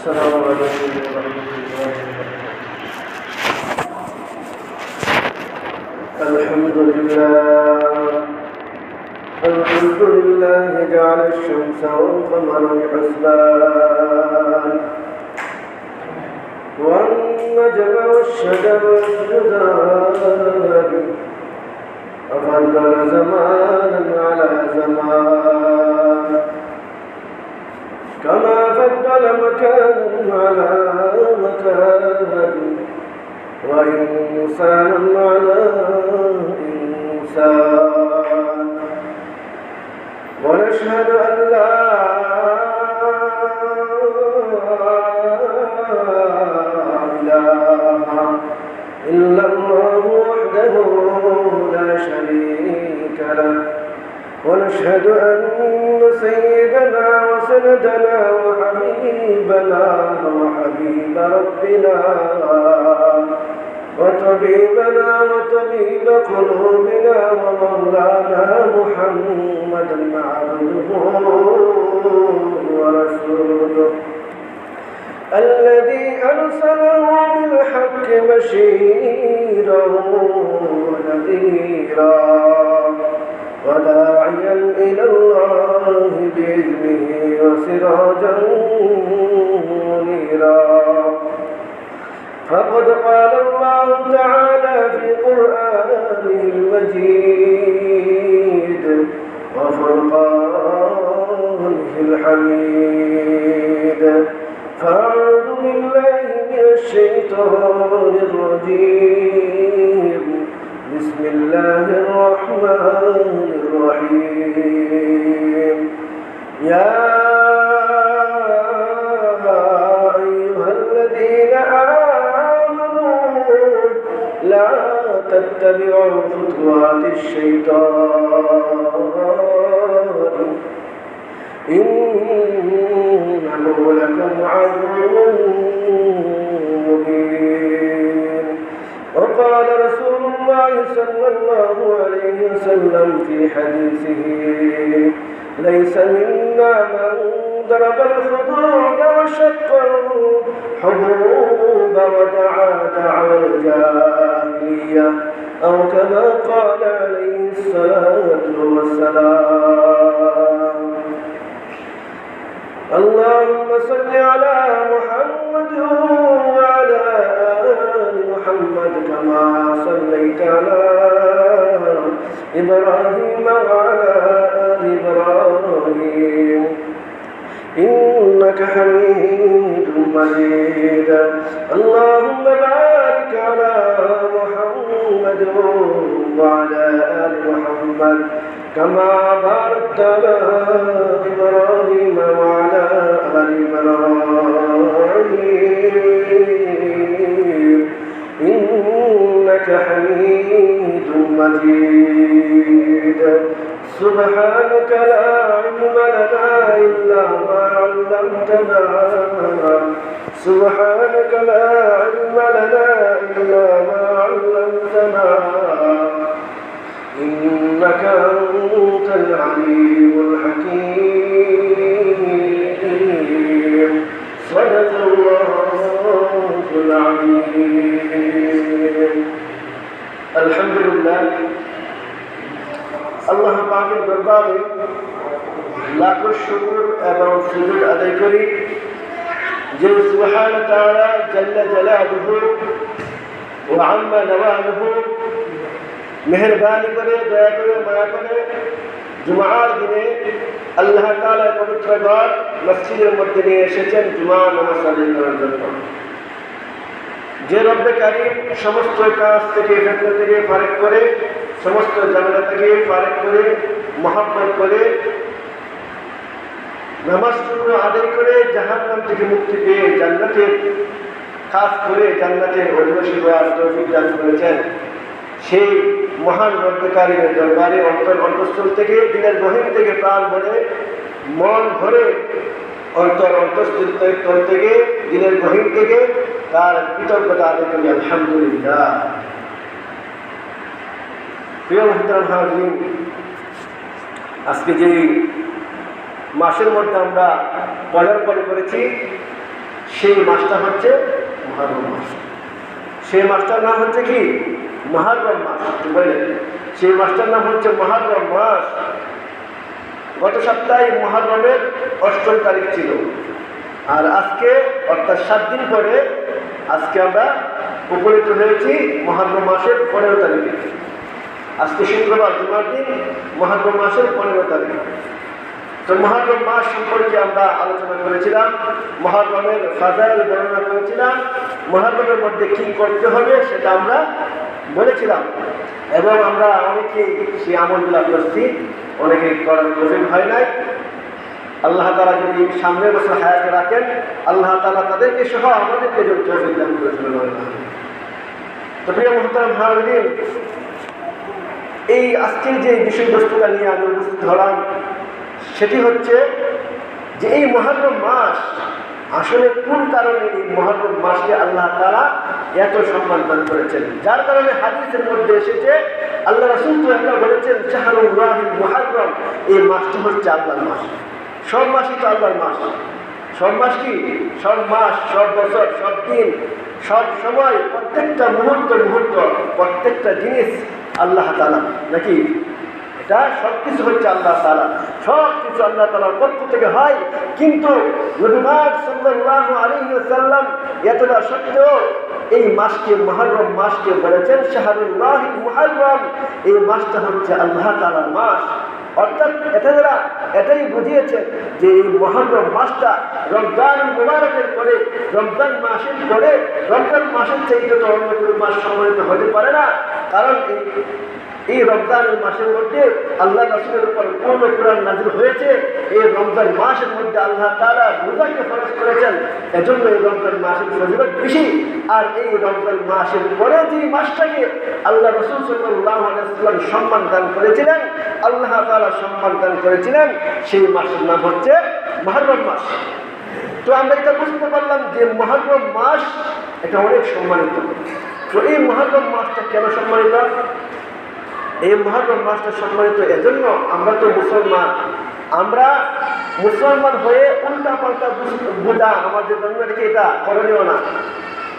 السلام عليكم ورحمة الله وبركاته. الحمد لله جعل الشمس والقمر بحسبان والنجم والشجر يسجدان وفضل زمانا على زمان كما فضل مكانا على مكان وإنسانا على إنسان ونشهد أن لا إله إلا الله وحده لا شريك له ونشهد أن سيدنا وسندنا وحبيبنا وحبيب ربنا وطبيبنا وطبيب قلوبنا ومولانا محمدا عبده ورسوله الذي أرسله بالحق بشيرا ونذيرا وداعيا إلى الله بإذنه وسراجا منيرا فقد قال الله تعالى في قرآنه المجيد وفرقانه الحميد فأعوذ بالله من الشيطان الرجيم بسم الله الرحمن الرحيم يا أيها الذين آمنوا لا تتبعوا خطوات الشيطان إنه لكم عدو مبين وقال رسول الله صلى الله عليه وسلم في حديثه ليس منا من ضرب الخدود وشق الحبوب ودعا دعوى الجاهلية أو كما قال عليه الصلاة والسلام. اللهم صل على محمد وعلى آل محمد كما صليت على إبراهيم وعلى آل إبراهيم إنك حميد مجيد. اللهم بارك على محمد وعلى آل محمد كما باركت على إبراهيم وعلى آل إبراهيم إنك حميد مجيد. سبحانك لا علم لنا إلا ما علمتنا سبحانك لا علم لنا إلا ما علمتنا إنك أنت العليم الحكيم. صدق الله العظيم. الحمد لله আল্লাহ পাকের দরবারে লাখো শুকর এবং সুজুদ আদায় করি যে সুবহানাহু ওয়া তাআলা জাল্লা জালালুহু ওয়া আম্মা নওয়ালুহু মেহেরবানি করে দয়া করে মায়া করে জুমার দিনে আল্লাহ তাআলার পবিত্র ঘর মসজিদের মধ্যে নিয়ে এসেছেন জুমা নামাজ আদায় করার জন্য। যে রব্বে কারীম সমস্ত কাজ থেকে ফিতনা থেকে ফারেক করে সমস্ত ঝামেলা থেকে ফারেক করে মহব্বত করে নামাজটুকু আদায় করে জাহান্নাম থেকে মুক্তি পেয়ে জান্নাতের কাজ করে জান্নাতের অধিবাসী হওয়ার তৌফিক দান করেছেন সেই মহান রব্বে কারীমের দরবারে অন্তঃস্থল থেকে দিনের গহীন থেকে প্রাণ ভরে মন ভরে অন্তঃস্থল থেকে দিনের গহীন থেকে তার কৃতজ্ঞতা আদায় করি আলহামদুলিল্লাহ। প্রিয় মুহতারাম হাজিরিন, আজকে যে মাসের মধ্যে আমরা পদার্পণ করেছি সেই মাসটা হচ্ছে মুহররম মাস। সেই মাসটার নাম হচ্ছে কি? মুহররম মাস। বুঝলেন? সেই মাসটার নাম হচ্ছে মুহররম মাস। গত সপ্তাহে মুহররমের 8ম তারিখ ছিল, আর আজকে অর্থাৎ 7 দিন পরে আজকে আমরা উপনীত হয়েছি মুহররম মাসের 15 তারিখে। আজকে শুক্রবার, জুমার দিন, মুহররম মাসের 15 তারিখ। তো মুহররম মাস সম্পর্কে আমরা আলোচনা করেছিলাম, মুহররমের ফাজাইল বর্ণনা করেছিলাম, মুহররমের মধ্যে কি করতে হবে সেটা আমরা বলেছিলাম, এবং আমরা অনেকেই সেই আমলগুলো করছি, অনেকেই করার তৌফিক হয় নাই। আল্লাহ তাআলা যদি সামনের বছর হায়াতে রাখেন, আল্লাহ তাআলা তাদেরকে সহ আমাদেরকে যদি তৌফিক দান করেছিলেন। তো প্রিয় মুহতারাম হাজিরিন, এই আজকের যে বিষয়বস্তুটা নিয়ে আমি উপস্থিত হলাম সেটি হচ্ছে যে এই মুহররম মাস আসলে কোন কারণে এই মুহররম মাসকে আল্লাহ তাআলা এত সম্মান দান করেছেন, যার কারণে হাদিসের মধ্যে এসেছে আল্লাহ রাসূল তো একটা বলেছেন শাহরুল্লাহিল মুহররম, এই মাসটি হচ্ছে আল্লাহর মাস। সব মাসই তো আল্লাহর মাস। সব মাস কি? সব মাস, সব বছর, সব দিন, সব সময়, প্রত্যেকটা মুহূর্ত, প্রত্যেকটা জিনিস আল্লাহ তাআলা নাকি? এটা সব কিছু হচ্ছে আল্লাহ তাআলা, সব কিছু আল্লাহ তাআলার পক্ষ থেকে হয়। কিন্তু নবী পাক সাল্লাল্লাহু আলাইহি ওয়াসাল্লাম এতটা সত্ত্বেও এই মাসকে, মুহররম মাসকে বলেছেন শাহরুল্লাহিল মুহররম, এই মাসটা হচ্ছে আল্লাহ তাআলার মাস। অর্থাৎ এটাই বুঝিয়েছেন যে এই মুহররম মাসটা রমজান মুবারকের পরে, রমজান মাসের পরে, রমজান মাসের চাইতে তো অন্য কোনো মাস সম্মানিত হতে পারে না। কারণ এই রমজানের মাসের মধ্যে আল্লাহ রাসূলের উপর পূর্ণ কোরআন নাযিল হয়েছে। এই রমজান মাসের মধ্যে আল্লাহ তাআলা রোজাকে ফরজ করেছেন, এজন্য এই রমজান মাসের ফজিলত বেশি। আর এই রমজান মাসের পরে যে মাসটাকে আল্লাহ রাসূল সাল্লাল্লাহু আলাইহি ওয়াসাল্লাম সম্মান দান করেছিলেন, আল্লাহ তাআলা সম্মান দান করেছিলেন, সেই মাসের নাম হচ্ছে মুহররম মাস। তো আমরা এটা বুঝতে পারলাম যে মুহররম মাস এটা অনেক সম্মানিত। তো এই মুহররম মাসটা কেন সম্মানিত? এই মুহররম মাসটা সম্মানিত এজন্য, আমরা তো মুসলমান, আমরা মুসলমান হয়ে উল্টা পাল্টা বোঝা আমাদের জন্য এটা করণীয় না।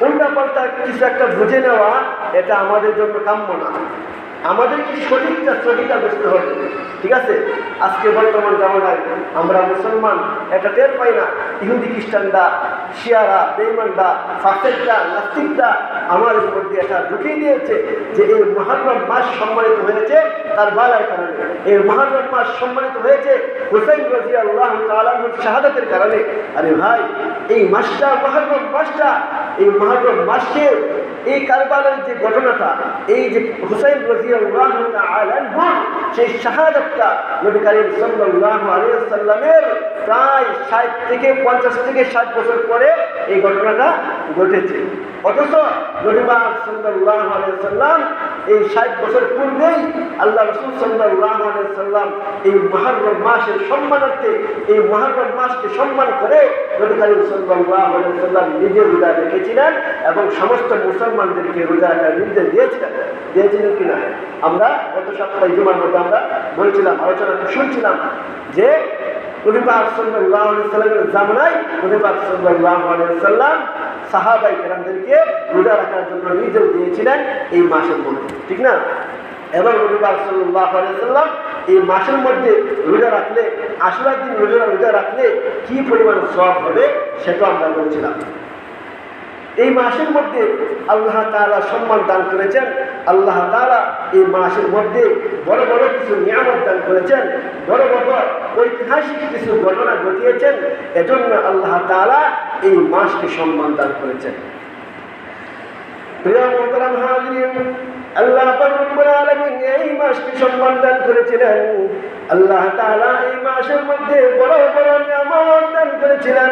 উল্টা পাল্টা কিছু একটা বুঝে নেওয়া এটা আমাদের জন্য কাম্য না। আমাদেরকে সঠিকটা বুঝতে হবে, ঠিক আছে? আজকে বর্তমান জামানায় আমরা মুসলমান এটা টের পাই না। ইহুদি খ্রিস্টানরা, শিয়ারা, বেঈমানরা, ফাসেকরা, নাস্তিকরা আমাদের মধ্যে এটা ঢুকিয়ে দিয়েছে যে এই মুহররম মাস সম্মানিত হয়েছে তার বালার কারণে। এই মুহররম মাস সম্মানিত হয়েছে হুসাইন রাদিয়াল্লাহু তাআলা আনহুর শাহাদাতের কারণে। আরে ভাই, এই মাসটা, মুহররম মাসটা, এই মুহররম মাসকে, এই কারবালার যে ঘটনাটা, এই যে হুসাইন রাদিয়াল্লাহু তাআলা আনহু সেই শাহাদাতটা নবী করিম সাল্লাল্লাহু আলাইহি ওয়াসাল্লামের প্রায় 50 থেকে 60 বছর পরে এই ঘটনাটা ঘটেছে। অথচ নবী পাক সাল্লাল্লাহু আলাইহি ওয়াসাল্লাম এই 60 বছর পূর্বেই আল্লাহ রাসূল সাল্লাল্লাহু আলাইহি ওয়াসাল্লাম এই মুহররম মাসের সম্মানার্থে, এই মুহররম মাসকে সম্মান করে নবী করিম সাল্লাল্লাহু আলাইহি ওয়াসাল্লাম নিজে রোজা রেখেছিলেন এবং সমস্ত মুসলমানদেরকে রোজা রাখার নির্দেশ দিয়েছিলেন কিনা? আমরা গত সপ্তাহে জুমার মধ্যে আমরা বলেছিলাম, আলোচনা শুনছিলাম যে নবী পাক সাল্লাল্লাহু আলাইহি ওয়াসাল্লামের জামানায় নবী পাক সাল্লাল্লাহু আলাইহি ওয়াসাল্লাম সাহাবায়ে কেরামদেরকে রোজা রাখার জন্য নির্দেশ দিয়েছিলেন এই মাসের মধ্যে, ঠিক না? এবং নবী পাক সাল্লাল্লাহু আলাইহি ওয়াসাল্লাম এই মাসের মধ্যে রোজা রাখলে, আশুরার দিন রোজা রাখলে কি পরিমাণ সওয়াব হবে সেটা আমরা বলছিলাম। এই মাসের মধ্যে আল্লাহ তাআলা সম্মান দান করেছেন, আল্লাহ তাআলা এই মাসের মধ্যে বড় বড় কিছু নিয়ামত দান করেছেন, বড় বড় ঐতিহাসিক কিছু ঘটনা ঘটিয়েছেন। এজন্য আল্লাহ তাআলা এই মাসকে সম্মান দান করেছেন। প্রিয় মুহতারাম হাজিরিন, আল্লাহ পাক রব্বুল আলামিন এই মাসকে সম্মান দান করেছিলেন। আল্লাহ তাআলা এই মাসের মধ্যে বড় বড় নিয়ামত দান করেছিলেন।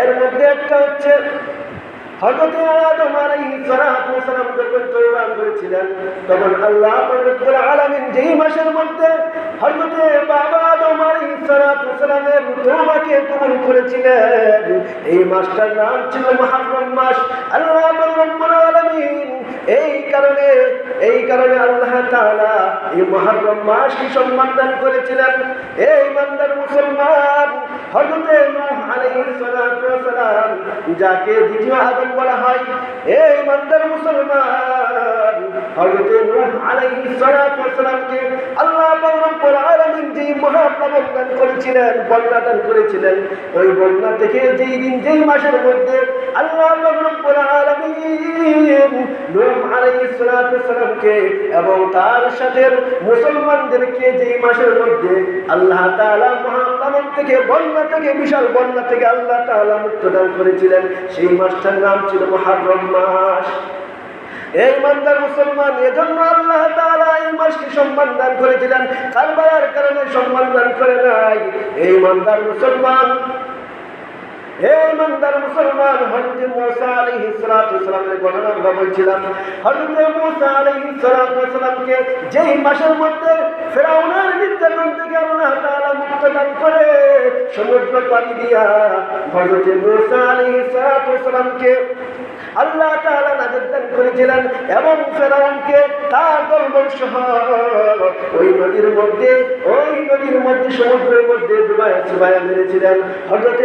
এর মধ্যে একটা হচ্ছে হযরত আদম আলাইহিস সালাতু ওয়াস সালাম যখন তওবা করেছিলেন, তখন আল্লাহ পাক রব্বুল আলামিন যেই মাসের মধ্যে হযরত বাবা আদম আলাইহিস সালাতু ওয়াস সালামের তওবাকে কবুল করেছিলেন, এই মাসটার নাম ছিল মুহররম মাস। আল্লাহ পাক রব্বুল আলামিন এই কারণে আল্লাহ তাআলা এই মুহররম মাসকে সম্মান দান করেছিলেন। এই ইমানদার মুসলমান, হযরত নূহ আলাইহিস সালাতু ওয়াস আদম, যাকে দ্বিতীয় আদম বলা হয়। এই ইমানদার মুসলমান, হযরত নূহ আলাইহিস সালাতু ওয়াস সালামকে আল্লাহ রব্বুল আলামিন যে মহাপ্লাবন দান করেছিলেন, বন্যা দান করেছিলেন, ওই বন্যা থেকে যেই দিন যেই মাসের মধ্যে আল্লাহ রব্বুল আলামিন নূহ আলাইহিস সালাতু ওয়াস সালামকে এবং তার সাথে মুসলমানদেরকে যেই মাসের মধ্যে আল্লাহ তাআলা মহাপ্লাবন থেকে, বন্যা থেকে, বিশাল বন্যা থেকে আল্লাহ তাআলা মুক্ত দান করেছিলেন, সেই মাসটার নাম ছিল মুহররম মাস। এই ইমানদার মুসলমান, এজন্য আল্লাহ তাআলা এই মাসকে সম্মান দান করেছিলেন, কারবালার কারণে সম্মান দান করে নাই। এই ইমানদার মুসলমান, হযরত মূসা আলাইহিস সালাতু ওয়াস সালামের ঘটনা আমরা বলছিলাম। হযরত মূসা আলাইহিস সালাতু ওয়াস সালামকে যেই মাসের মধ্যে ফিরআউনের নির্যাতন থেকে আল্লাহ তাআলা মুক্ত দান করে সমুদ্র পাড়ি দিয়া হযরত মূসা আলাইহিস সালাতু ওয়াস সালামকে আল্লাহ তাআলা নাজাত দান করেছিলেন এবং ফিরআউনকে তার দলবল সহ ওই নদীর মধ্যে সমুদ্রের মধ্যে ডুবাইয়া মেরেছিলেন। হযরত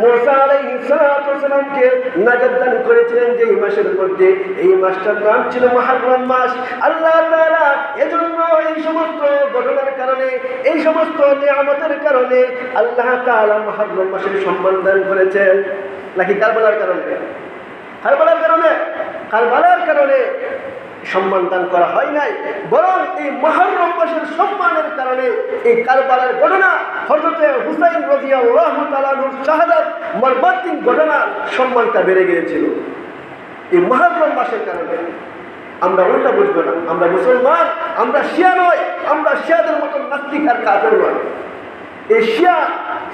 মূসা আলাইহিস সালাতু ওয়াস সালামকে নাজাত দান করেছিলেন যেই মাসের মধ্যে, এই মাসটার নাম ছিল মুহররম মাস। আল্লাহ তাআলা এজন্য এই সমস্ত ঘটনার কারণে, এই সমস্ত নিয়ামতের কারণে আল্লাহ তাআলা মুহররম মাসের সম্মান দান করেছেন। নাকি কারবালার কারণে? কারবালার কারণে সম্মান দান করা হয় নাই, বরং এই মুহররম মাসের সম্মানের কারণে এই কারবালার ঘটনা, হযরত হুসাইন রাদিয়াল্লাহু তাআলা আনহুর শাহাদাত মর্মান্তিক ঘটনার সম্মানটা বেড়ে গিয়েছিল এই মুহররম মাসের কারণে। আমরা ওটা বুঝবো না, আমরা মুসলমান, আমরা শিয়া নয়, আমরা শিয়াদের মতো নাস্তিক আর কাফের নয়। এই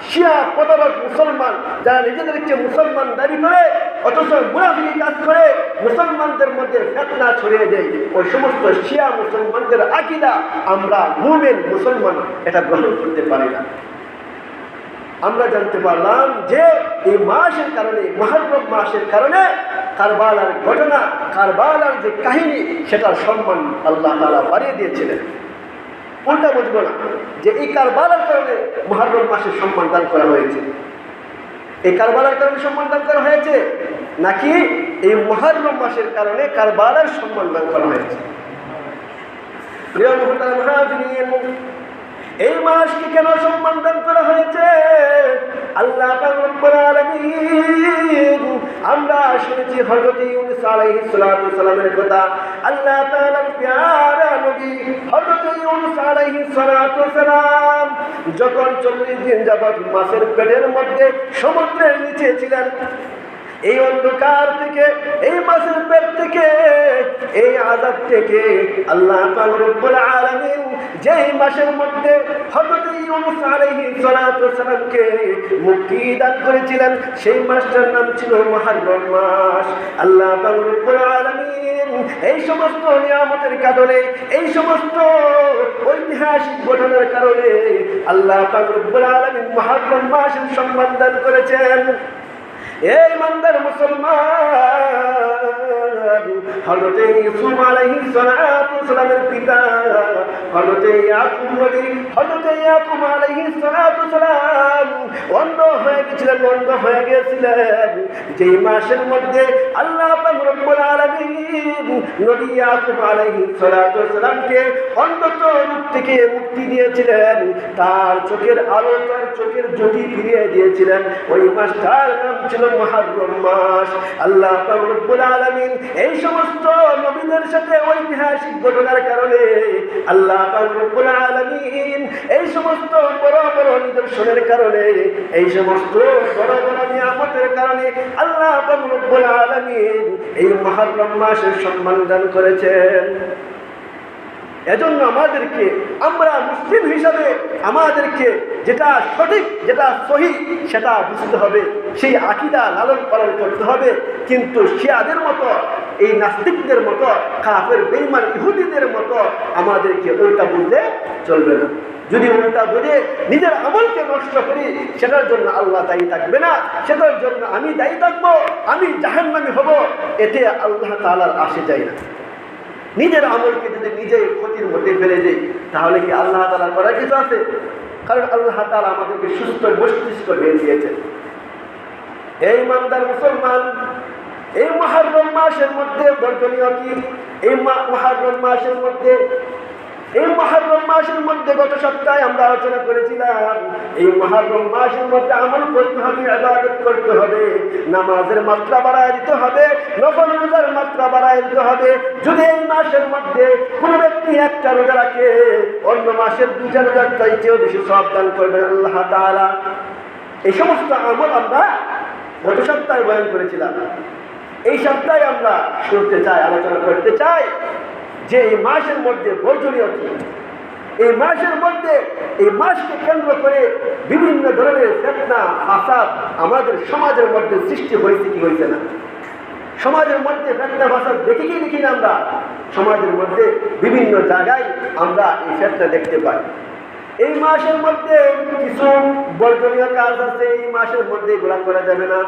শিয়া প্রতারক মুসলমান যারা নিজেদেরকে মুসলমান দাবি করে অথচ মুনাফিকি কাজ করে মুসলমানদের মধ্যে ফিতনা ছড়িয়ে দেয়, ওই সমস্ত শিয়া মুসলমানদের আকীদা আমরা মুমিন মুসলমান এটা গ্রহণ করতে পারি না। আমরা জানতে পারলাম যে এই মাসের কারণে, মুহররম মাসের কারণে কারবালার ঘটনা, কারবালার যে কাহিনী, সেটার সম্মান আল্লাহ তাআলা বাড়িয়ে দিয়েছিলেন। উল্টা বুঝবো না যে এই কারবালার কারণে মুহররম মাসের সম্মান দান করা হয়েছে, এই কারবালার কারণে সম্মান দান করা হয়েছে, নাকি এই মুহররম মাসের কারণে কারবালার সম্মান দান করা হয়েছে। প্রিয় মুহতারাম হাজিরিন, এই মাসকে কেন সম্মান দান করা হয়েছে? আল্লাহ পাক রব্বুল আলামিন, আমরা শুনেছি হযরত ইউনূস আলাইহিস সালাতু ওয়াস সালামের কথা। আল্লাহ তাআলার প্যারা নবী হযরত ইউনূস আলাইহিস সালাতু ওয়াস সালাম যখন 40 দিন যাবত মাছের পেটের মধ্যে সমুদ্রের নিচে ছিলেন, এই অন্ধকার থেকে, এই মাছের পেট থেকে, এই আযাব থেকে আল্লাহ পাক রব্বুল আলামিন যেই মাসের মধ্যে হযরত ইউনূস আলাইহিস সালাতু ওয়াস সালামকে মুক্তি দান করেছিলেন, সেই মাসটার নাম ছিল মুহররম মাস। আল্লাহ পাক রব্বুল আলামিন এই সমস্ত নিয়ামতের কারণে, এই সমস্ত ঐতিহাসিক ঘটনার কারণে আল্লাহ পাক রব্বুল আলামিন মুহররম মাসের সম্মান দান করেছেন। এই ইমানদার মুসলমান, হযরত ইউসুফ আলাইহিস সালাতু ওয়াস সালামের পিতা হযরত ইয়াকুব নবী, হযরত ইয়াকুব আলাইহিস সালাতু ওয়াস সালাম অন্ধ হয়ে গিয়েছিলেন যেই মাসের মধ্যে আল্লাহ পাক রব্বুল আলামিন নবী ইয়াকুব আলাইহিস সালাতু ওয়াস সালামকে অন্ধত্ব রূপ থেকে মুক্তি দিয়েছিলেন, তার চোখের আলো, তার চোখের জ্যোতি ফিরিয়ে দিয়েছিলেন। ওই মাসটার নাম ছিল মুহররম মাস। আল্লাহ পাক রব্বুল আলামিন এই সমস্ত নবীদের সাথে ঐতিহাসিক ঘটনার কারণে, আল্লাহ পাক রব্বুল আলামিন এই সমস্ত বড় বড় নিদর্শনের কারণে, এই সমস্ত বড় বড় নিয়ামতের কারণে আল্লাহ পাক রব্বুল আলামিন এই মুহররম মাসের সম্মান দান করেছেন। এজন্য আমাদেরকে, আমরা মুসলিম হিসাবে আমাদেরকে যেটা সঠিক, যেটা সহি, সেটা বুঝতে হবে, সেই আকীদা লালন পালন করতে হবে। কিন্তু শিয়াদের মতো, এই নাস্তিকদের মতো, কাফের বেঈমান ইহুদিদের মতো আমাদেরকে উল্টা বুঝতে চলবে না। যদি উল্টা বুঝে নিজের আমলকে নষ্ট করি, সেটার জন্য আল্লাহ দায়ী থাকবে না, সেটার জন্য আমি দায়ী থাকবো, আমি জাহান্নামী হব, এতে আল্লাহ তাআলার আসে যায় না। নিজের আমলকে যদি নিজে ক্ষতির মধ্যে ফেলে দেয়, তাহলে কি আল্লাহ তাআলার করার কিছু আছে? কারণ আল্লাহ তাআলা আমাদেরকে সুস্থ মস্তিষ্ক দিয়ে দিয়েছেন। এই ইমানদার মুসলমান, এই মুহররম মাসের মধ্যে বর্জনীয় কি? এই মুহররম মাসের মধ্যে গত সপ্তাহে আমরা আলোচনা করেছিলাম, এই মুহররম মাসের মধ্যে আমল করতে হবে, ইবাদত করতে হবে, নামাজের মাত্রা বাড়ায় দিতে হবে, নফল রোজার মাত্রা বাড়ায় দিতে হবে। যদি এই মাসের মধ্যে কোনো ব্যক্তি একটা রোজা রাখে, অন্য মাসের দুইটা রোজার চাইতেও বেশি সওয়াব দান করবেন আল্লাহ তাআলা। এই সমস্ত আমল আমরা গত সপ্তাহে বয়ান করেছিলাম। এই সপ্তাহে আমরা আলোচনা করতে চাই যে এই মাসের মধ্যে বর্জনীয় কি। এই মাসের মধ্যে, এই মাসকে কেন্দ্র করে বিভিন্ন ধরনের ফিতনা ফাসাদ আমাদের সমাজের মধ্যে সৃষ্টি হয়েছে কি হয়েছে না? সমাজের মধ্যে ফিতনা ফাসাদ দেখি না আমরা? সমাজের মধ্যে বিভিন্ন জায়গায় আমরা এই ফিতনা দেখতে পাই। এই মাসের মধ্যে কিছু বর্জনীয় কাজ আছে, এই মাসের মধ্যে এগুলা করা যাবে না।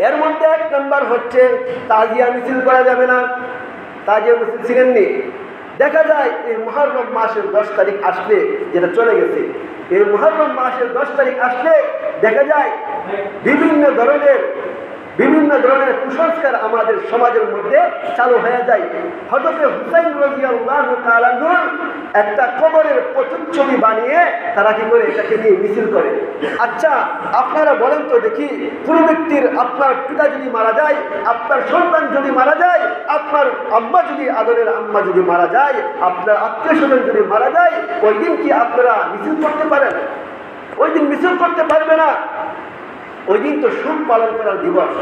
এর মধ্যে এক নম্বর হচ্ছে তাজিয়া মিছিল করা যাবে না। তাজিয়া মিছিল ছিলেননি, দেখা যায় এই মুহররম মাসের 10 তারিখ আসলে, যেটা চলে গেছে, এই মুহররম মাসের 10 তারিখ আসলে দেখা যায় বিভিন্ন ধরনের কুসংস্কার আমাদের সমাজের মধ্যে চালু হয়ে যায়। হযরত হুসাইন রাদিয়াল্লাহু তাআলা একটা কবরের প্রতিচ্ছবি বানিয়ে তারা কি করে এটাকে নিয়ে মিছিল করে। আচ্ছা আপনারা বলেন তো দেখি, কোনো ব্যক্তির, আপনার পিতা যদি মারা যায়, আপনার সন্তান যদি মারা যায়, আপনার আম্মা যদি, আদরের আম্মা যদি মারা যায়, আপনার আত্মীয় স্বজন যদি মারা যায়, ওই দিন কি আপনারা মিছিল করতে পারেন? ওই দিন মিছিল করতে পারবে না। ওই দিন তো শোক পালন করার দিবস।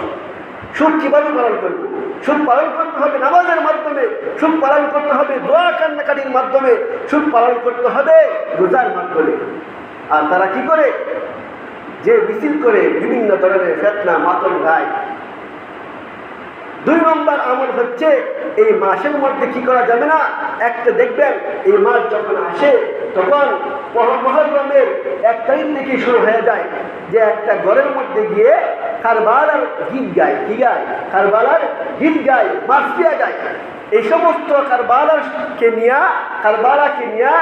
শোক কিভাবে পালন করব? শোক পালন করতে হবে নামাজের মাধ্যমে, শোক পালন করতে হবে দোয়া কান্নাকাটির মাধ্যমে, শোক পালন করতে হবে রোজার মাধ্যমে। আর তারা কি করে? যে মিছিল করে বিভিন্ন ধরনের ফিতনা মাতম গায়। 2 নম্বর আমল হচ্ছে এই মাসের মধ্যে কি করা যাবে না? একটা দেখবেন এই মাস যখন আসে তখন মুহররমের 1 তারিখ থেকে শুরু হয়ে যায় যে একটা ঘরের মধ্যে গিয়ে কারবালার গীত গায়। কি গায়? কারবালার গীত গায়, মারসিয়া গায়। এই সমস্ত কারবালাকে নিয়ে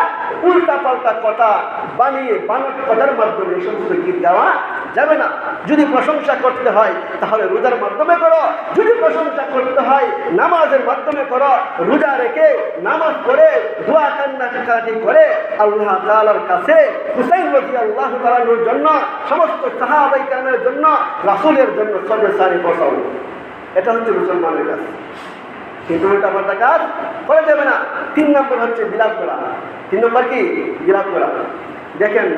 উল্টা পাল্টা কথা বানিয়ে বানাত কথার মাধ্যমে এই সমস্ত গীত গাওয়া যাবে না। যদি প্রশংসা করতে হয় তাহলে রোজার মাধ্যমে করো, যদি প্রশংসা করতে হয় নামাজের মাধ্যমে করো। রোজা রেখে নামাজ পড়ে দোয়া কান্নাকাটি করে আল্লাহ তাআলার কাছে হুসাইন রাদিয়াল্লাহু তাআলার জন্য, সমস্ত সাহাবায়ে কেরামের জন্য, রাসূলের জন্য সর্বসারি পৌঁছাও। এটা হচ্ছে মুসলমানের কাছে। কিন্তু উল্টা পাল্টা কাজ করা যাবে না। 3 নম্বর হচ্ছে বিলাপ করা। 3 নম্বর কি? বিলাপ করা। দেখেন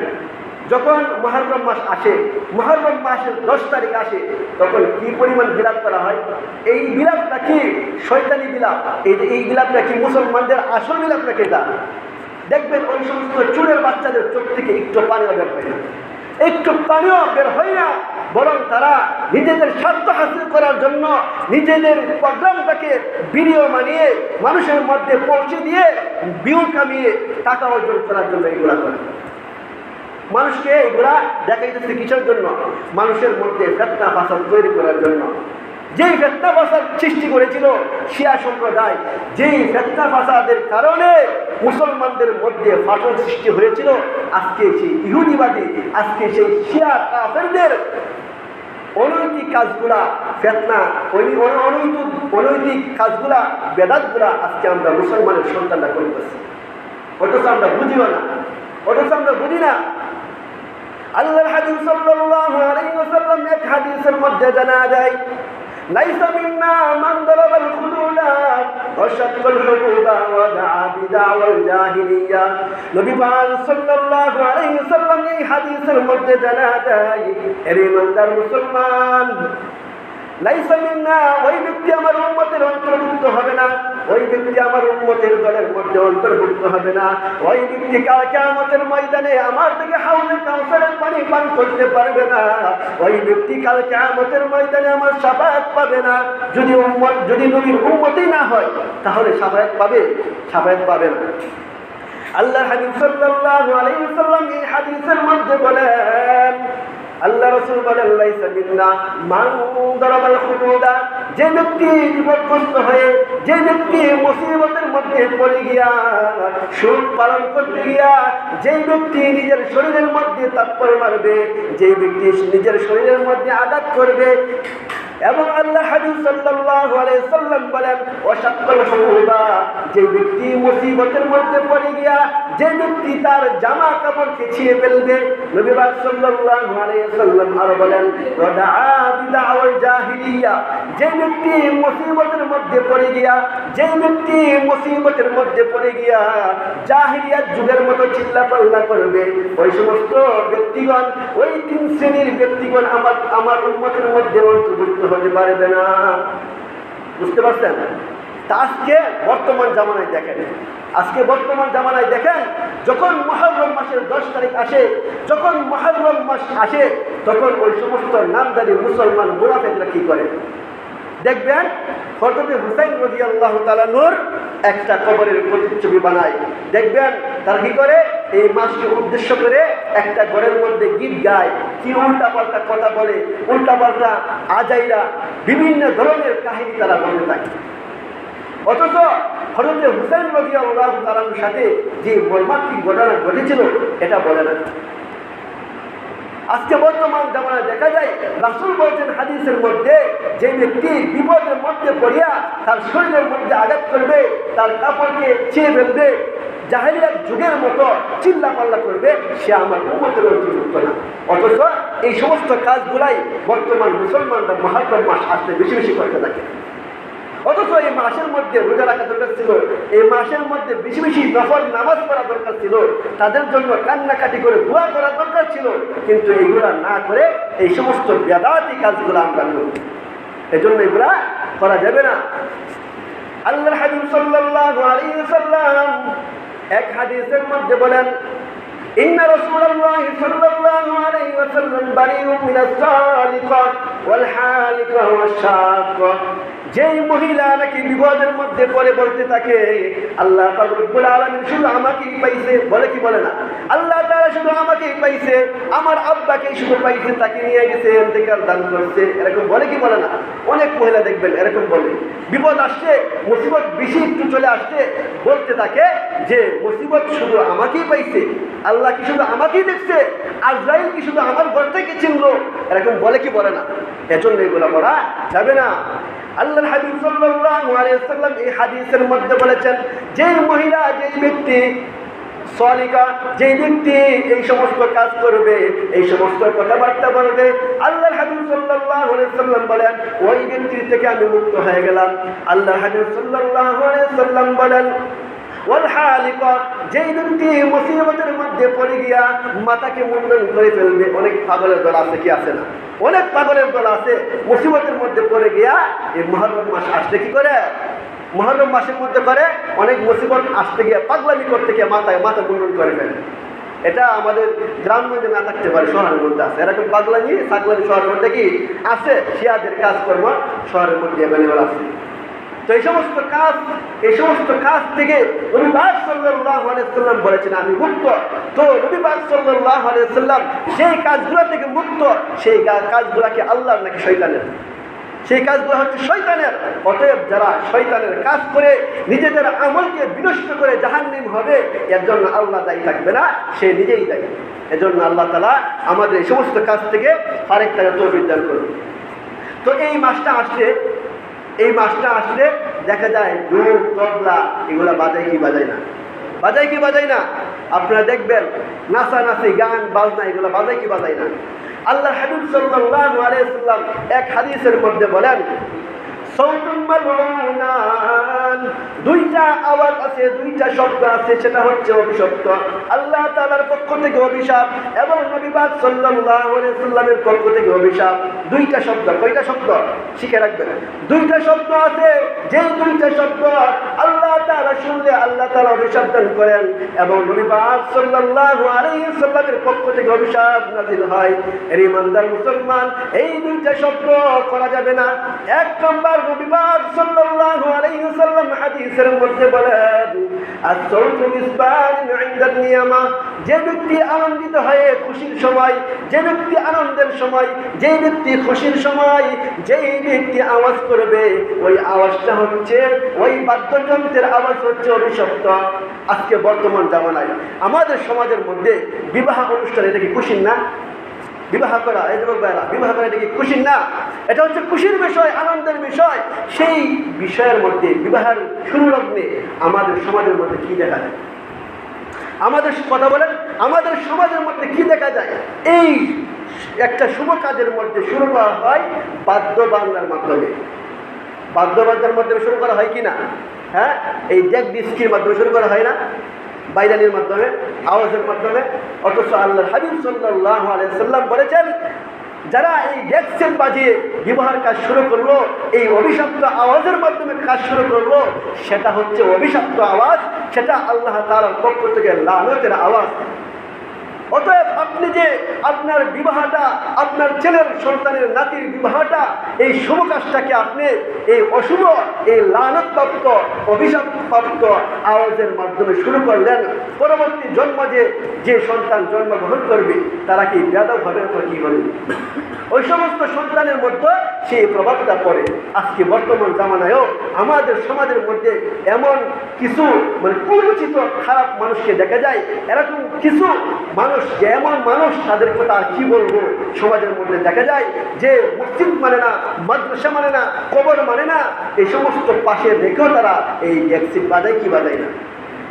যখন মুহররম মাস আসে, মুহররম মাসের 10 তারিখ আসে, তখন কি পরিমাণ বিলাপ করা হয়। এই বিলাপটা কি শয়তানি বিলাপ? এই বিলাপটা কি মুসলমানদের আসল বিলাপ নাকি? এটা দেখবেন ওই সমস্ত চুরের বাচ্চাদের চোখ থেকে একটু পানিও বের হয় না, একটু পানিও বের হয় না, বরং তারা নিজেদের স্বার্থ হাসিল করার জন্য নিজেদের প্রোগ্রামটাকে ভিডিও বানিয়ে মানুষের মধ্যে পৌঁছে দিয়ে ভিউ কামিয়ে টাকা অর্জন করার জন্য এগুলা করে। মানুষকে এগুলা দেখাইতেছে কিসের জন্য? মানুষের মধ্যে ফিতনা ফাসাদ তৈরি করার জন্য। যেই ফিতনা ফাসাদ সৃষ্টি করেছিল শিয়া সম্প্রদায়, যেই ফিতনা ফাসাদের কারণে মুসলমানদের মধ্যে ফাটল সৃষ্টি হয়েছিল, আজকে সেই ইহুদিবাদী, আজকে সেই শিয়া কাফেরদের অনৈতিক কাজগুলা, ফিতনা অনৈতিক কাজগুলা, বেদাতগুলা আজকে আমরা মুসলমানের সন্তানরা করতেছি। অথচ আমরা বুঝিও না, অথচ আমরা বুঝি না। আল্লাহর হাবিব সাল্লাল্লাহু আলাইহি ওয়াসাল্লাম এক হাদিসের মধ্যে জানা যায়, লাইসা মিন্না মান দারাবাল খুদুলা ওয়া শাক্কাল হুকুবা ওয়া দাআ বিদাওয়াল জাহিলিয়া। নবী পাক সাল্লাল্লাহু আলাইহি ওয়াসাল্লাম এই হাদিসের মধ্যে জানা যায়, এর ইমানদার মুসলমান, লাইসা মিন্না, ওই ব্যক্তি আমার উম্মতের অন্তর্ভুক্ত হবে না, ওই ব্যক্তি আমার উম্মতের দলের মধ্যে অন্তর্ভুক্ত হবে না, ওই ব্যক্তি কাল কিয়ামতের ময়দানে আমার থেকে হাউজে কাউসারের পানি পান করতে পারবে না, ওই ব্যক্তি কাল কিয়ামতের ময়দানে আমার শাফাআত পাবে না। যদি নবীর উম্মতই না হয় তাহলে শাফাআত পাবে না। আল্লাহর হাবিব সাল্লাল্লাহু আলাইহি ওয়াসাল্লাম এই হাদিসের মধ্যে বলেন, আল্লাহ রাসূল বলেন লাইসা মিন্না মান দারাবাল খুদুদা, যে ব্যক্তি বিপদগ্রস্ত হয়ে, যে ব্যক্তি মুসিবতের মধ্যে পড়ে গিয়া সুদ পালন করতে গিয়া, যে ব্যক্তি নিজের শরীরের মধ্যে থাপ্পড় মারবে, যে ব্যক্তি নিজের শরীরের মধ্যে আঘাত করবে, এবং আল্লাহ হাবিব সাল্লাল্লাহু আলাইহি সাল্লাম বলেন ওয়াশাক্কাল হুদা, যে ব্যক্তি মুসিবতের মধ্যে পড়ে গিয়া, যে ব্যক্তি তার জামা কাপড় ছিঁড়ে ফেলবে, নবী পাক সাল্লাল্লাহু আলাইহি সাল্লাম আরো বলেন ওয়াদা বিদাওয়াল জাহিলিয়া, যে ব্যক্তি মুসিবতের মধ্যে পড়ে গিয়া, যে ব্যক্তি মুসিবতের মধ্যে পড়ে গিয়া জাহিলিয়াত যুগের মতো চিল্লাপাল্লা করবে, ওই সমস্ত ব্যক্তিগণ, ওই তিন শ্রেণীর ব্যক্তিগণ আমার উম্মতের মধ্যে অন্তর্ভুক্ত হতে পারবে না। বুঝতে পারছেন? তা আজকে বর্তমান জামানায় দেখেন, আজকে বর্তমান জামানায় দেখেন, যখন মুহররম মাসের 10 তারিখ আসে, যখন মুহররম মাস আসে, তখন ওই সমস্ত নামদারি মুসলমান মুনাফিকরা কি করে দেখবেন, হযরত হুসাইন রাদিয়াল্লাহু তাআলা নূর একটা কবরের প্রতিচ্ছবি বানায়। দেখবেন তারা কি করে, এই মাসকে উদ্দেশ্য করে একটা ঘরের মধ্যে গীত গায়, কি উল্টাপাল্টা কথা বলে, উল্টাপাল্টা আজাইরা বিভিন্ন ধরনের কাহিনী তারা বলতে থাকে। অথচ হযরত হুসাইন রাদিয়াল্লাহু তাআলার সাথে যে মর্মান্তিক ঘটনা ঘটেছিল এটা বলে না। আজকে বর্তমান জামানায় দেখা যায়, রাসূল বলেছেন হাদিসের মধ্যে, যে ব্যক্তি বিপদের মধ্যে পড়িয়া তার শরীরের মধ্যে আঘাত করবে, তার কাপড়কে ছিঁড়ে ফেলবে, জাহেলিয়াত যুগের মতো চিল্লাপাল্লা করবে, সে আমার উম্মতের অন্তর্ভুক্ত না। অথচ এই সমস্ত কাজগুলাই বর্তমান মুসলমানরা মুহররম মাস আসলে বেশি বেশি করতে থাকে। অথচ এই মাসের মধ্যে রোজা রাখা দরকার ছিল, এই মাসের মধ্যে বেশি বেশি নফল নামাজ পড়া দরকার ছিল, তাদের জন্য কান্নাকাটি করে দোয়া করা দরকার ছিল, কিন্তু এইগুলা না করে এই সমস্ত বেদাতি কাজগুলো আমরা করি। এজন্য এগুলা করা যাবে না। আল্লাহর হাবিব সাল্লাল্লাহু আলাইহি ওয়াসাল্লাম এক হাদিসের মধ্যে বলেন, ইন্না রাসূলুল্লাহ সাল্লাল্লাহু আলাইহি ওয়াসাল্লাম বারিউম মিনাস সালিকা ওয়াল হালিকা ওয়াশ শাক্কা, যেই মহিলা নাকি বিপদের মধ্যে পড়ে বলতে থাকে আল্লাহ পাক রব্বুল আলামিন শুধু আমাকেই পাইছে, বলে কি বলে না, আল্লাহ তাআলা শুধু আমাকেই পাইছে, আমার আব্বাকেই শুধু পাইছে, তাকে নিয়ে গেছে, ইন্তেকাল দান করছে, এরকম বলে কি বলে না? অনেক মহিলা দেখবেন এরকম বলে, বিপদ আসছে, মুসিবত বেশি একটু চলে আসছে, বলতে থাকে যে মুসিবত শুধু আমাকেই পাইছে, আল্লাহ কি শুধু আমাকেই দেখছে, আজরাইল কি শুধু আমার ঘর থেকে চিনলো, এরকম বলে কি বলে না? এজন্য এগুলো করা যাবে না। আল্লাহর হাবিব সাল্লাল্লাহু আলাইহি ওয়াসাল্লাম এই হাদিসের মধ্যে বলেছেন, যে মহিলা, যে ব্যক্তি সালিকা, যে ব্যক্তি এই সমস্ত কাজ করবে, এই সমস্ত কথাবার্তা বলবে, আল্লাহর হাবিব সাল্লাল্লাহু আলাইহি ওয়াসাল্লাম বলেন ওই ব্যক্তির থেকে আমি মুক্ত হয়ে গেলাম। আল্লাহর হাবিব সাল্লাল্লাহু আলাইহি ওয়াসাল্লাম বলেন ওয়াল হালিকা, যেই ব্যক্তি মুসিবতের মধ্যে পড়ে গিয়া মাথাকে মুন্ডন করে ফেলবে, অনেক পাগলের দল আছে, কি আছে না? অনেক পাগলের দল আছে, মুসিবতের মধ্যে পড়ে গিয়া এই মুহররম মাস আসলে কি করে, মুহররম মাসের মধ্যে করে অনেক মুসিবত আসতে গিয়ে পাগলামি করতে গিয়ে মাথা মুন্ডন করে ফেলে। এটা আমাদের গ্রামগঞ্জে না থাকতে পারে, শহরের মধ্যে আছে এরকম পাগলামি ছাগলামি, শহরের মধ্যে কি আছে, শিয়াদের কাজকর্ম শহরের মধ্যে অ্যাভেলেবল আছে। তো এই সমস্ত কাজ থেকে নবী পাক সাল্লাল্লাহু আলাইহি ওয়াসাল্লাম বলেছেন আমি মুক্ত। তো নবী পাক সাল্লাল্লাহু আলাইহি ওয়াসাল্লাম সেই কাজগুলো থেকে মুক্ত, সেই কাজগুলোকে আল্লাহর নাকি শয়তানের, সেই কাজগুলো হচ্ছে শয়তানের। অতএব যারা শয়তানের কাজ করে নিজেদের আমলকে বিনষ্ট করে জাহান্নাম হবে, এর জন্য আল্লাহ দায়ী থাকবে না, সে নিজেই দায়ী। এজন্য আল্লাহ তাআলা আমাদের এই সমস্ত কাজ থেকে আরেক তাকে তৌফিক দান করুন। তো এই মাসটা আসলে দেখা যায় ঢোল তবলা এগুলা বাজায় কি বাজায় না, বাজায় কি বাজায় না? আপনারা দেখবেন নাচানাচি গান বাজনা এগুলো বাজায় কি বাজায় না? আল্লাহ হাবিব সাল্লাল্লাহু আলাইহি ওয়াসাল্লাম এক হাদিসের মধ্যে বলেন সাউতুল মালউনান, দুইটা আওয়াজ আছে, দুইটা শব্দ আছে, সেটা হচ্ছে অভিশপ্ত, আল্লাহ তাআলার পক্ষ থেকে অভিশাপ এবং নবী পাক সাল্লাল্লাহু আলাইহি ওয়াসাল্লামের পক্ষ থেকে অভিশাপ। দুইটা শব্দ, কয়টা শব্দ শিখে রাখবেন? দুইটা শব্দ আছে, যে দুইটা শব্দ আল্লাহ তাআলা শুনলে আল্লাহ তাআলা অভিশাপ দান করেন এবং নবী পাক সাল্লাল্লাহু আলাইহি ওয়াসাল্লামের পক্ষ থেকে অভিশাপ নাযিল হয়। এর ইমানদার মুসলমান, এই দুইটা শব্দ করা যাবে না। এক নম্বর নবী পাক সাল্লাল্লাহু আলাইহি ওয়াসাল্লাম হাদিসের মধ্যে বলেন আস-সাউতু মিসবাহুন ইনদান নিয়ামা, যে ব্যক্তি আনন্দিত হয়ে খুশির সময়, যে ব্যক্তি আনন্দের সময়, যে ব্যক্তি খুশির সময় যেই ব্যক্তি আওয়াজ করবে ওই আওয়াজটা হচ্ছে, ওই বাদ্যযন্ত্রের আওয়াজ হচ্ছে অভিশপ্ত। আজকে বর্তমান জামানায় আমাদের সমাজের মধ্যে বিবাহ অনুষ্ঠান, এটা কি খুশির না? বিবাহ করা, এই যুবক ভাইরা, বিবাহ করা এটা কি খুশির না? এটা হচ্ছে খুশির বিষয়, আনন্দের বিষয়। সেই বিষয়ের মধ্যে বিবাহের শুরু লগ্নে আমাদের সমাজের মধ্যে কি দেখা যায়? আমাদের কথা বলেন, আমাদের সমাজের মধ্যে কি দেখা যায়? এই একটা শুভ কাজের মধ্যে শুরু করা হয় বাদ্যবাজনার মাধ্যমে। বাদ্যবাজনার মাধ্যমে শুরু করা হয় কি না? হ্যাঁ, এই ডেক ডিস্কির মাধ্যমে শুরু করা হয় না? বাইরানির মাধ্যমে, আওয়াজের মাধ্যমে। অথচ আল্লাহর হাবিব সাল্লাল্লাহু আলাইহি সাল্লাম বলেছেন, যারা এই ডেক সেট বাজিয়ে বিবাহের কাজ শুরু করলো, এই অভিশপ্ত আওয়াজের মাধ্যমে কাজ শুরু করলো, সেটা হচ্ছে অভিশপ্ত আওয়াজ, সেটা আল্লাহ তাআলার পক্ষ থেকে লানতের আওয়াজ। অতএব আপনি যে আপনার বিবাহটা, আপনার ছেলের সন্তানের নাতির বিবাহটা, এই শুভ কাজটাকে আপনি এই অশুভ, এই লানতপ্রাপ্ত, অভিশাপপ্রাপ্ত আওয়াজের মাধ্যমে শুরু করলেন, পরবর্তী জন্ম যে সন্তান জন্মগ্রহণ করবে তারা কি বেয়াদব হবে তো কি হবে? ওই সমস্ত সন্তানের মধ্যে সেই প্রভাবটা পড়ে। আজকে বর্তমান জামানায়ও আমাদের সমাজের মধ্যে এমন কিছু কুরুচিত খারাপ মানুষকে দেখা যায়। এরকম কিছু মানুষ, যে এমন মানুষ, তাদের কথা আর কি বলবো, সমাজের মধ্যে দেখা যায় যে মসজিদ মানে না, মাদ্রাসা মানে না, কবর মানে না, এই সমস্ত পাশে রেখেও তারা এই ডেকসিট বাজায় কি বাজায় না।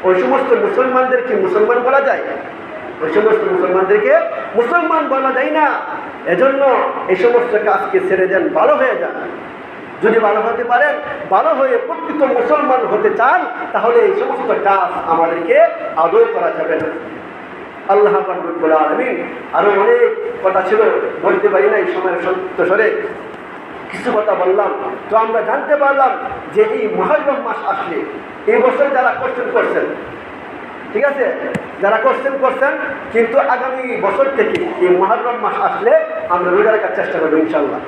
ওই সমস্ত মুসলমানদের কি মুসলমান বলা যায়? ওই সমস্ত মুসলমানদেরকে মুসলমান বলা যায় না। এজন্য এই সমস্ত কাজকে ছেড়ে দেন, ভালো হয়ে যান। যদি ভালো হতে পারেন, ভালো হয়ে প্রকৃত মুসলমান হতে চান, তাহলে এই সমস্ত কাজ আমাদেরকে আদৌ করা যাবে না। আল্লাহ রব্বুল আলামিন, আরো অনেক কথা ছিল, বলতে পারি না এই সময়ের সরে কিছু কথা বললাম। তো আমরা জানতে পারলাম যে এই মুহররম মাস আসলে, এই বছর যারা কোশ্চেন করছেন, ঠিক আছে, যারা কোশ্চেন করছেন, কিন্তু আগামী বছর থেকে এই মুহররম মাস আসলে আমরা রোজা রাখার চেষ্টা করবো ইনশাল্লাহ,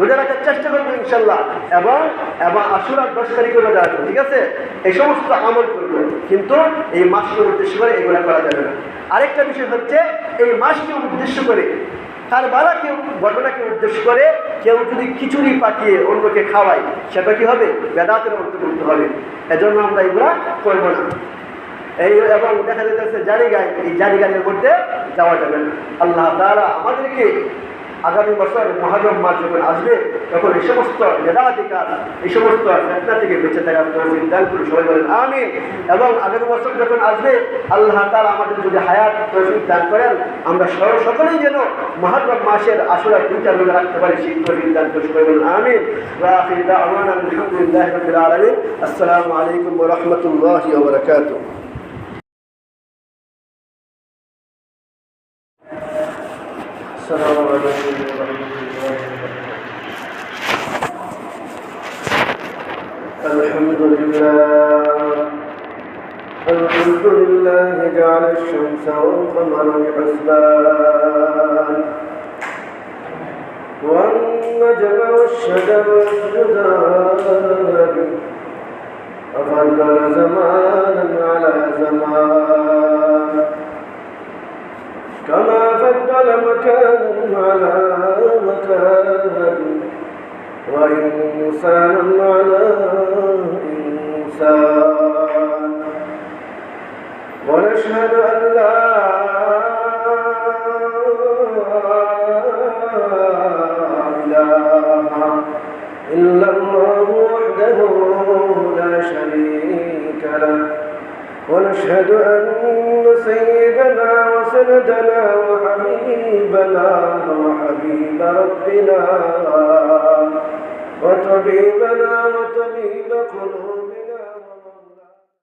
রোজা রাখার চেষ্টা করবো ইনশাল্লাহ। এবং আশুরার 10 তারিখে রোজা রাখবো, ঠিক আছে, এই সমস্ত আমল করবো। কিন্তু এই মাসকে উদ্দেশ্য করে এগুলো করা যাবে না। আরেকটা বিষয় হচ্ছে, এই মাসকে উদ্দেশ্য করে, কারবালাকে ঘটনাকে উদ্দেশ্য করে কেউ যদি খিচুড়ি পাঠিয়ে অন্যকে খাওয়ায়, সেটা কি হবে? বেদাতের অন্তর্ভুক্ত হবে। এজন্য আমরা এগুলা করবো না। এবং দেখা যেতেছে জারিগায়, এই জারিগানের মধ্যে যাওয়া যাবে না। আল্লাহ তাআলা আমাদেরকে আগামী বছর মুহররম মাস যখন আসবে, তখন এই সমস্ত বেদাতি কাজ, এই সমস্ত ফিতনা থেকে বেঁচে থাকার তৌফিক দান করুন, সবাই বলেন আমিন। এবং আগামী বছর যখন আসবে, আল্লাহ তাআলা আমাদের যদি হায়াত তৌফিক দান করেন, আমরা সকলেই যেন মুহররম মাসের আশুরা 2টা রোজা রাখতে পারি, সেই তৌফিক দান করুন, সবাই বলেন আমিন। ওয়া আখিরু দাওয়ানা আলহামদুলিল্লাহি রাব্বিল আলামিন। আসসালামু আলাইকুম ওয়া রাহমাতুল্লাহি ওয়া বারাকাতুহু। الحمد لله جعل الشمس والقمر بحسبان والنجم والشجر يسجدان وفضل زمانا على زمان كما فضل مكانا على مكان وإنسانا على إنسان ونشهد أن لا إله إلا الله وحده لا شريك له ونشهد أن سيدنا وسندنا وحبيبنا وحبيب ربنا وطبيبنا وطبيب قلوبنا